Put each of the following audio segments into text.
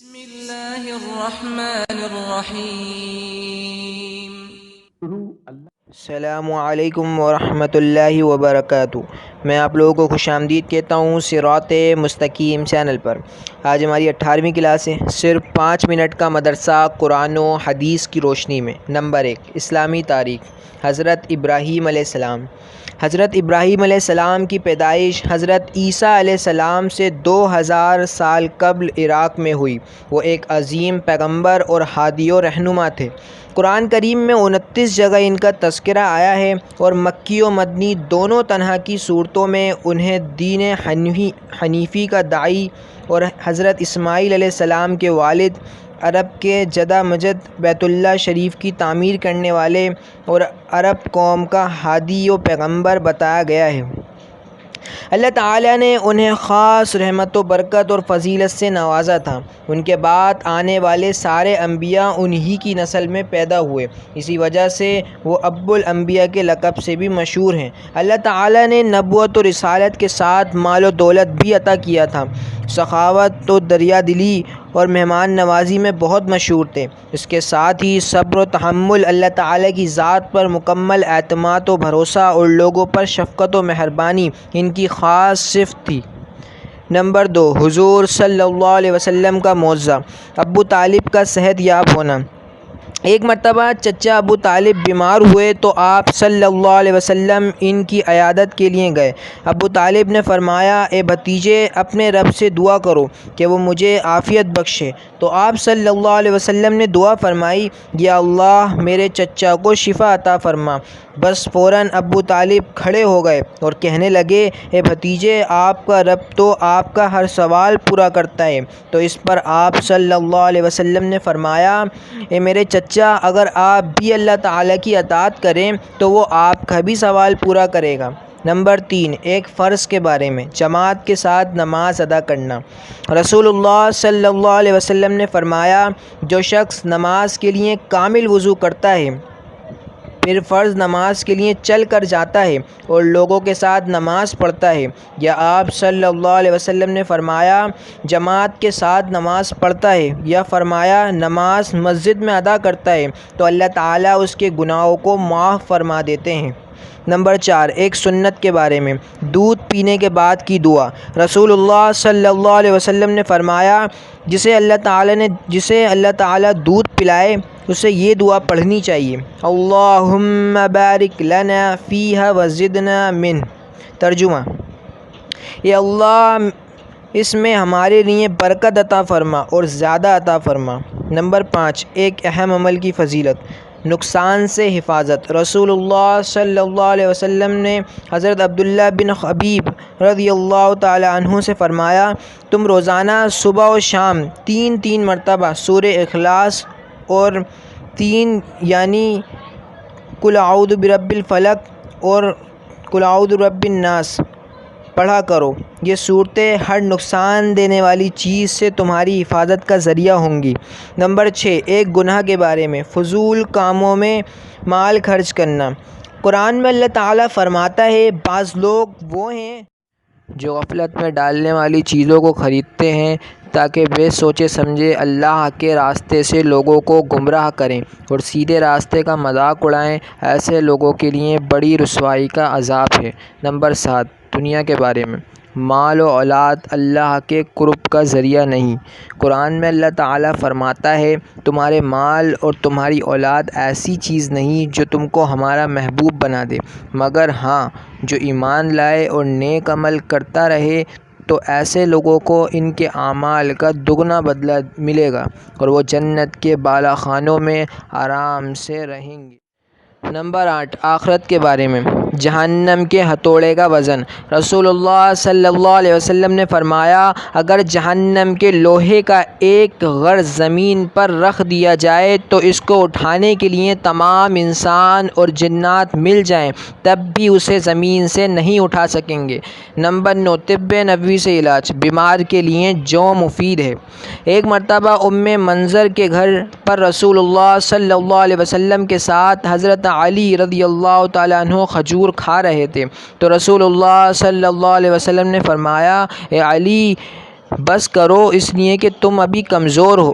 بسم اللہ الرحمن الرحیم۔ السلام علیکم ورحمۃ اللہ وبرکاتہ۔ میں آپ لوگوں کو خوش آمدید کہتا ہوں صراط مستقیم چینل پر۔ آج ہماری 18ویں کلاس ہے۔ صرف 5 منٹ کا مدرسہ قرآن و حدیث کی روشنی میں۔ نمبر 1، اسلامی تاریخ۔ حضرت ابراہیم علیہ السلام۔ حضرت ابراہیم علیہ السلام کی پیدائش حضرت عیسیٰ علیہ السلام سے 2000 سال قبل عراق میں ہوئی۔ وہ ایک عظیم پیغمبر اور ہادی و رہنما تھے۔ قرآن کریم میں 29 جگہ ان کا تذکرہ آیا ہے، اور مکی و مدنی دونوں طرح کی صورتوں میں انہیں دین حنیفی کا داعی اور حضرت اسماعیل علیہ السلام کے والد، عرب کے جدہ مجد بیت اللہ شریف کی تعمیر کرنے والے اور عرب قوم کا ہادی و پیغمبر بتایا گیا ہے۔ اللہ تعالیٰ نے انہیں خاص رحمت و برکت اور فضیلت سے نوازا تھا۔ ان کے بعد آنے والے سارے انبیاء انہی کی نسل میں پیدا ہوئے، اسی وجہ سے وہ ابو الانبیاء کے لقب سے بھی مشہور ہیں۔ اللہ تعالیٰ نے نبوت و رسالت کے ساتھ مال و دولت بھی عطا کیا تھا۔ سخاوت و دریا دلی اور مہمان نوازی میں بہت مشہور تھے۔ اس کے ساتھ ہی صبر و تحمل، اللہ تعالیٰ کی ذات پر مکمل اعتماد و بھروسہ اور لوگوں پر شفقت و مہربانی ان کی خاص صفت تھی۔ نمبر 2، حضور صلی اللہ علیہ وسلم کا معجزہ، ابو طالب کا صحت یاب ہونا۔ ایک مرتبہ چچا ابو طالب بیمار ہوئے تو آپ صلی اللہ علیہ وسلم ان کی عیادت کے لیے گئے۔ ابو طالب نے فرمایا، اے بھتیجے، اپنے رب سے دعا کرو کہ وہ مجھے عافیت بخشے۔ تو آپ صلی اللہ علیہ وسلم نے دعا فرمائی، یا اللہ میرے چچا کو شفا عطا فرما۔ بس فوراً ابو طالب کھڑے ہو گئے اور کہنے لگے، اے بھتیجے، آپ کا رب تو آپ کا ہر سوال پورا کرتا ہے۔ تو اس پر آپ صلی اللہ علیہ وسلم نے فرمایا، اے میرے چچا، اگر آپ بھی اللہ تعالیٰ کی اطاعت کریں تو وہ آپ کا بھی سوال پورا کرے گا۔ نمبر 3، ایک فرض کے بارے میں، جماعت کے ساتھ نماز ادا کرنا۔ رسول اللہ صلی اللہ علیہ وسلم نے فرمایا، جو شخص نماز کے لیے کامل وضو کرتا ہے، پھر فرض نماز کے لیے چل کر جاتا ہے اور لوگوں کے ساتھ نماز پڑھتا ہے، یا آپ صلی اللہ علیہ وسلم نے فرمایا جماعت کے ساتھ نماز پڑھتا ہے، یا فرمایا نماز مسجد میں ادا کرتا ہے، تو اللہ تعالیٰ اس کے گناہوں کو معاف فرما دیتے ہیں۔ نمبر 4، ایک سنت کے بارے میں، دودھ پینے کے بعد کی دعا۔ رسول اللہ صلی اللہ علیہ وسلم نے فرمایا، جسے اللہ تعالیٰ دودھ پلائے اسے یہ دعا پڑھنی چاہیے، اللہم بارک لنا فیہا وزدنا منہ۔ ترجمہ، اے اللہ اس میں ہمارے لیے برکت عطا فرما اور زیادہ عطا فرما۔ نمبر 5، ایک اہم عمل کی فضیلت، نقصان سے حفاظت۔ رسول اللہ صلی اللہ علیہ وسلم نے حضرت عبداللہ بن حبیب رضی اللہ تعالی عنہ سے فرمایا، تم روزانہ صبح و شام 3 مرتبہ سورہ اخلاص اور 3 یعنی قل اعوذ برب الفلق اور قل اعوذ برب الناس پڑھا کرو۔ یہ صورتیں ہر نقصان دینے والی چیز سے تمہاری حفاظت کا ذریعہ ہوں گی۔ نمبر 6، ایک گناہ کے بارے میں، فضول کاموں میں مال خرچ کرنا۔ قرآن میں اللہ تعالیٰ فرماتا ہے، بعض لوگ وہ ہیں جو غفلت میں ڈالنے والی چیزوں کو خریدتے ہیں تاکہ بے سوچے سمجھے اللہ کے راستے سے لوگوں کو گمراہ کریں اور سیدھے راستے کا مذاق اڑائیں۔ ایسے لوگوں کے لیے بڑی رسوائی کا عذاب ہے۔ نمبر 7، دنیا کے بارے میں، مال و اولاد اللہ کے قرب کا ذریعہ نہیں۔ قرآن میں اللہ تعالیٰ فرماتا ہے، تمہارے مال اور تمہاری اولاد ایسی چیز نہیں جو تم کو ہمارا محبوب بنا دے، مگر ہاں جو ایمان لائے اور نیک عمل کرتا رہے، تو ایسے لوگوں کو ان کے اعمال کا دگنا بدلہ ملے گا اور وہ جنت کے بالا خانوں میں آرام سے رہیں گے۔ نمبر 8، آخرت کے بارے میں، جہنم کے ہتھوڑے کا وزن۔ رسول اللہ صلی اللہ علیہ وسلم نے فرمایا، اگر جہنم کے لوہے کا ایک غر زمین پر رکھ دیا جائے تو اس کو اٹھانے کے لیے تمام انسان اور جنات مل جائیں تب بھی اسے زمین سے نہیں اٹھا سکیں گے۔ نمبر 9، طب نبوی سے علاج، بیمار کے لیے جو مفید ہے۔ ایک مرتبہ ام منظر کے گھر پر رسول اللہ صلی اللہ علیہ وسلم کے ساتھ حضرت علی رضی اللہ تعالیٰ عنہ کھجور کھا رہے تھے، تو رسول اللہ صلی اللہ علیہ وسلم نے فرمایا، اے علی، بس کرو اس لیے کہ تم ابھی کمزور ہو۔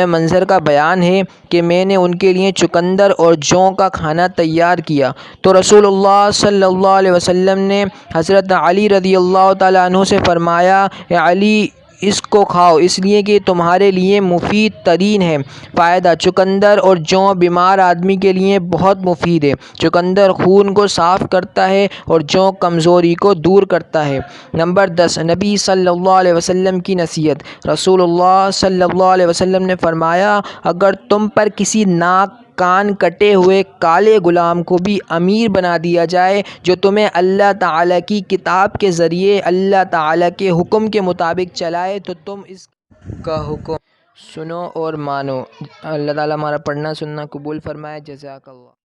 منظر کا بیان ہے کہ میں نے ان کے لیے چقندر اور جوں کا کھانا تیار کیا تو رسول اللہ صلی اللہ علیہ وسلم نے حضرت علی رضی اللہ تعالیٰ عنہ سے فرمایا، اے علی، اس کو کھاؤ اس لیے کہ تمہارے لیے مفید ترین ہے۔ فائدہ: چقندر اور جوں بیمار آدمی کے لیے بہت مفید ہے۔ چقندر خون کو صاف کرتا ہے اور جوں کمزوری کو دور کرتا ہے۔ نمبر 10، نبی صلی اللہ علیہ وسلم کی نصیحت۔ رسول اللہ صلی اللہ علیہ وسلم نے فرمایا، اگر تم پر کسی ناک کان کٹے ہوئے کالے غلام کو بھی امیر بنا دیا جائے جو تمہیں اللہ تعالیٰ کی کتاب کے ذریعے اللہ تعالیٰ کے حکم کے مطابق چلائے تو تم اس کا حکم سنو اور مانو۔ اللہ تعالیٰ ہمارا پڑھنا سننا قبول فرمائے۔ جزاک اللہ۔